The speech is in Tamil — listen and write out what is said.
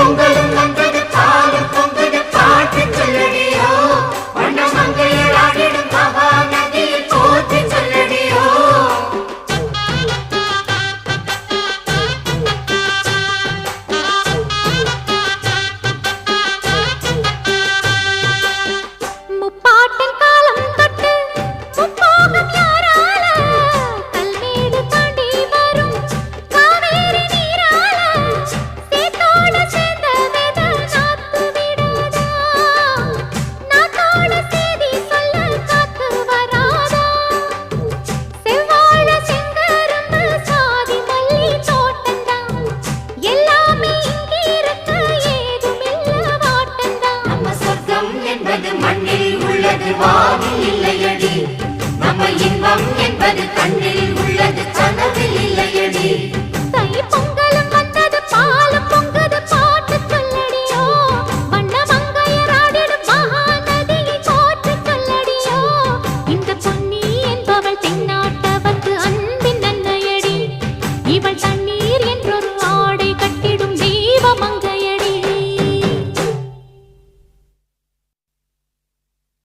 பொங்கலும் வந்தது பாலும் பொங்குது பாட்டு சொல்லடியோ வண்ண மங்கையராடிடும் மகா நதியை போற்றி சொல்லடியோ முப்பாட்டின் காலம் தொட்டு முப்போகம் யாரால கல்மேடு தாண்டி வரும் காவேரி நீரால சேத்தோட சேர்ந்த வித நாத்து விடாதா நாத்தோட சேதி சொல்ல காத்து வராதா செவ்வாழ செங்கரும்பு சாதி மல்லி தோட்டந்தான் எல்லாமே இங்கிருக்க ஏதுமில்ல வாட்டந்தான் நம்ம சொர்க்கம் என்பது மண்ணில் உள்ளது வானில் இல்லையடி நம்ம இன்பம் என்பது கண்ணில் உள்ளது கனவில் இல்லையடி தை பொங்கலும் வந்தது பாலும் பொங்குது பாட்டு சொல்லடியோ வண்ண மங்கையராடிடும் மகா நதியை போற்றி சொல்லடியோ இந்த பொன்னி என்பவள் தென்னாட்டவர்க்கு அன்பின் நன்மையடி இவள் தண்ணீர் என்றொரு ஆடை கட்டிடும் தெய்வ மங்கை